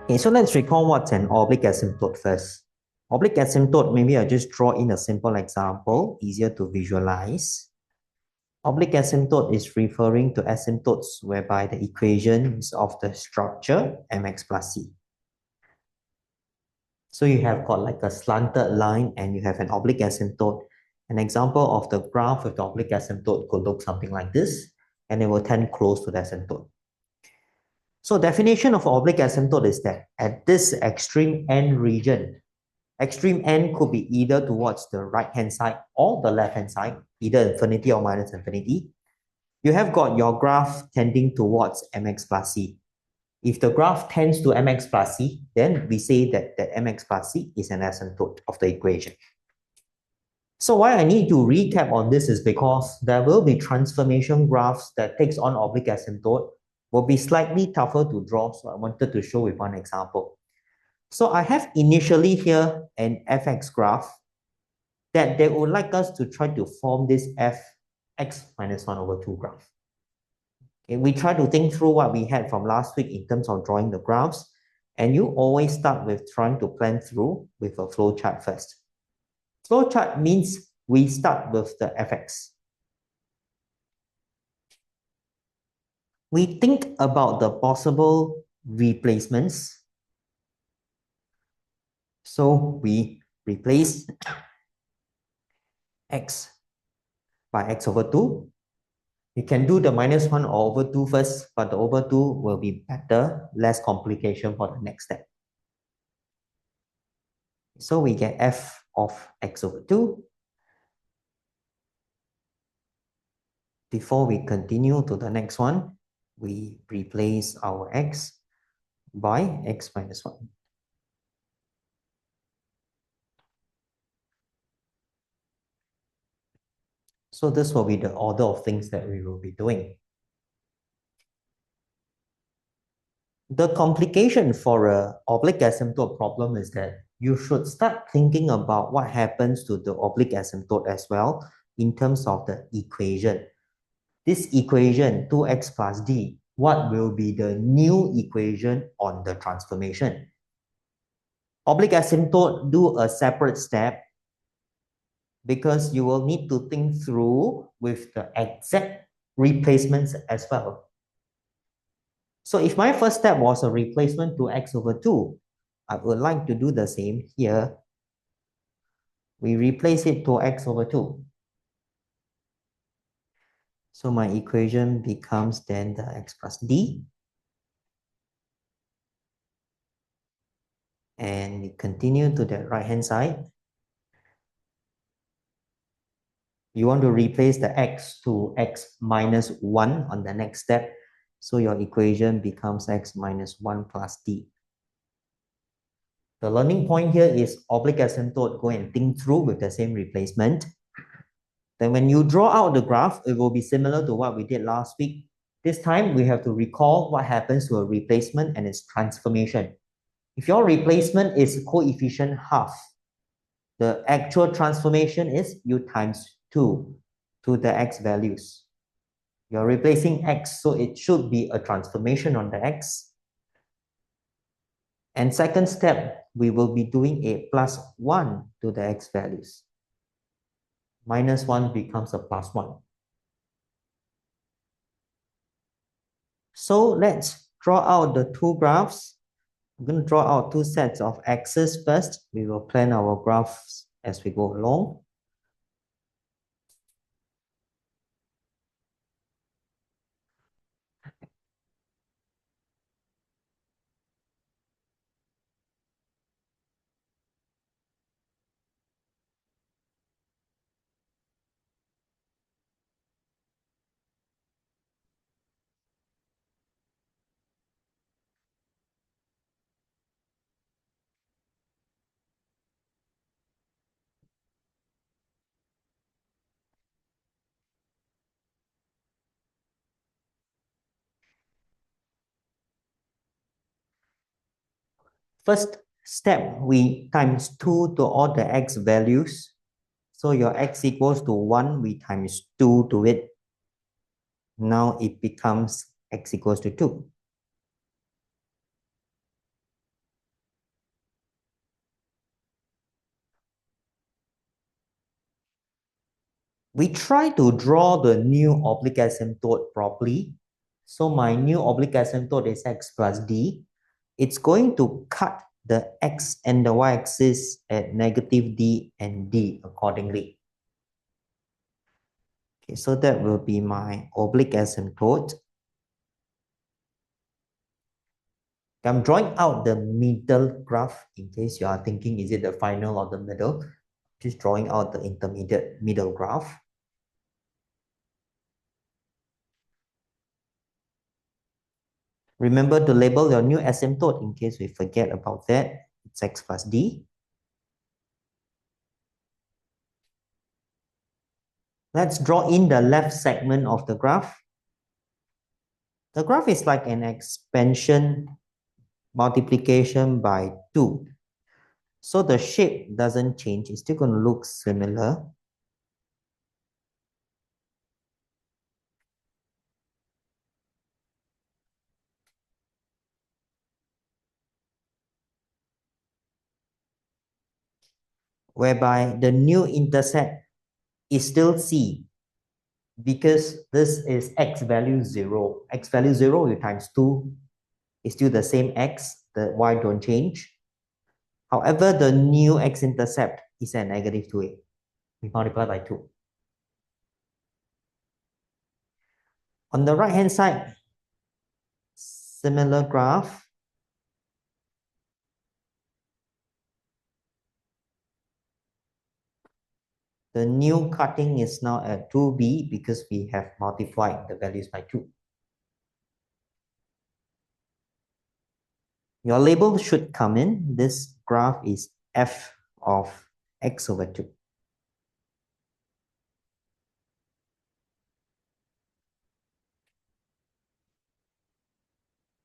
Okay, so let's recall what's an oblique asymptote first. Oblique asymptote, maybe I'll just draw in a simple example, easier to visualize. Oblique asymptote is referring to asymptotes whereby the equation is of the structure mx plus c. So you have got like a slanted line and you have an oblique asymptote. An example of the graph with the oblique asymptote could look something like this, and it will tend close to the asymptote. So definition of oblique asymptote is that at this extreme end region, extreme end could be either towards the right-hand side or the left-hand side, either infinity or minus infinity. You have got your graph tending towards mx plus c. If the graph tends to mx plus c, then we say that mx plus c is an asymptote of the equation. So why I need to recap on this is because there will be transformation graphs that takes on oblique asymptote, will be slightly tougher to draw, so I wanted to show with one example. So I have initially here an fx graph that they would like us to try to form this fx minus 1 over 2 graph. Okay, we try to think through what we had from last week in terms of drawing the graphs, and you always start with trying to plan through with a flow chart first. Flow chart means we start with the fx. We think about the possible replacements. So we replace x by x over 2. You can do the minus 1 over 2 first, but the over 2 will be better, less complication for the next step. So we get f of x over 2. Before we continue to the next one, we replace our x by x minus 1. So this will be the order of things that we will be doing. The complication for a oblique asymptote problem is that you should start thinking about what happens to the oblique asymptote as well in terms of the equation. This equation, 2x plus d, what will be the new equation on the transformation? Oblique asymptote, do a separate step because you will need to think through with the exact replacements as well. So if my first step was a replacement to x over 2, I would like to do the same here. We replace it to x over 2. So my equation becomes then the x plus d. And we continue to the right-hand side. You want to replace the x to x minus 1 on the next step. So your equation becomes x minus 1 plus d. The learning point here is oblique asymptote, go and think through with the same replacement. Then when you draw out the graph, it will be similar to what we did last week. This time, we have to recall what happens to a replacement and its transformation. If your replacement is coefficient half, the actual transformation is u times 2 to the x values. You're replacing x, so it should be a transformation on the x. And second step, we will be doing a plus 1 to the x values. Minus 1 becomes a plus 1. So let's draw out the two graphs. I'm going to draw out two sets of axes first. We will plan our graphs as we go along. First step, we times 2 to all the x values. So your x equals to 1, we times 2 to it. Now it becomes x equals to 2. We try to draw the new oblique asymptote properly. So my new oblique asymptote is x plus d. It's going to cut the x and the y-axis at negative d and d accordingly. Okay, so that will be my oblique asymptote. I'm drawing out the middle graph in case you are thinking, is it the final or the middle? Just drawing out the intermediate middle graph. Remember to label your new asymptote in case we forget about that. It's x plus d. Let's draw in the left segment of the graph. The graph is like an expansion multiplication by 2. So the shape doesn't change. It's still going to look similar. Whereby the new intercept is still c, because this is x value 0. X value 0, you times 2 is still the same x, the y don't change. However, the new x-intercept is at negative 2a. We multiply by 2. On the right-hand side, similar graph. The new cutting is now at 2b because we have multiplied the values by 2. Your label should come in. This graph is f of x over 2.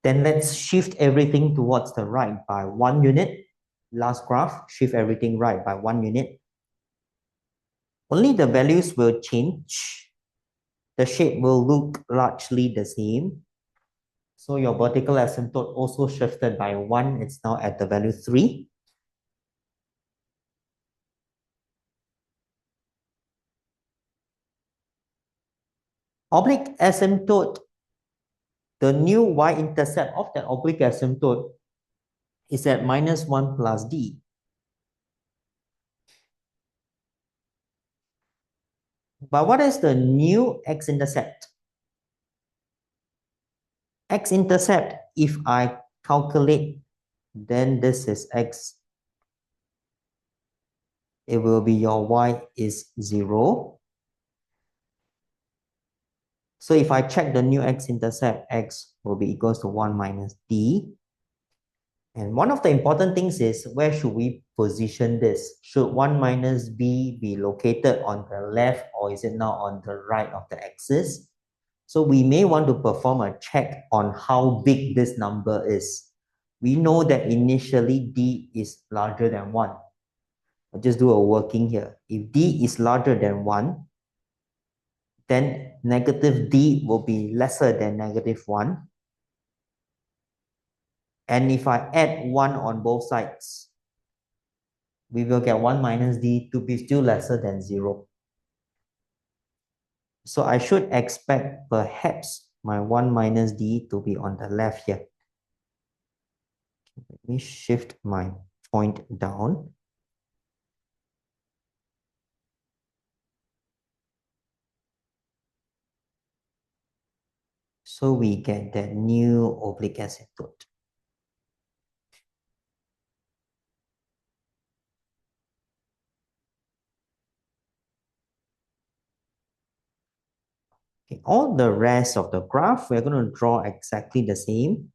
Then let's shift everything towards the right by 1 unit. Last graph, shift everything right by 1 unit. Only the values will change. The shape will look largely the same. So your vertical asymptote also shifted by 1. It's now at the value 3. Oblique asymptote, the new y-intercept of that oblique asymptote is at minus 1 plus d. But what is the new x-intercept? X-intercept, if I calculate, then this is x. It will be your y is 0. So if I check the new x-intercept, x will be equals to 1 minus d. And one of the important things is, where should we position this? Should 1 minus b be located on the left, or is it now on the right of the axis? So we may want to perform a check on how big this number is. We know that initially d is larger than 1. I'll just do a working here. If d is larger than 1, then negative d will be lesser than negative 1. And if I add 1 on both sides, we will get 1 minus d to be still lesser than 0. So I should expect perhaps my 1 minus d to be on the left here. Let me shift my point down. So we get that new oblique asymptote. Okay, all the rest of the graph, we're going to draw exactly the same.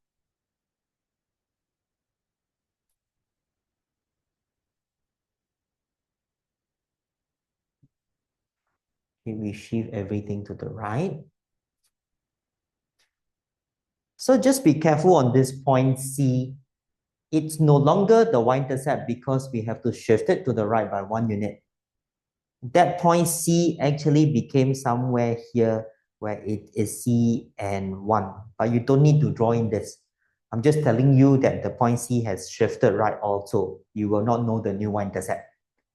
Okay, we shift everything to the right. So just be careful on this point C. It's no longer the y-intercept because we have to shift it to the right by 1 unit. That point C actually became somewhere here where it is C and 1, but you don't need to draw in this. I'm just telling you that the point C has shifted right also. You will not know the new y-intercept.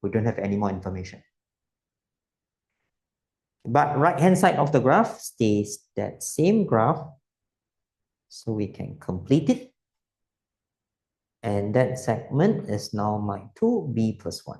We don't have any more information. But right-hand side of the graph stays that same graph. So we can complete it. And that segment is now my 2b plus 1.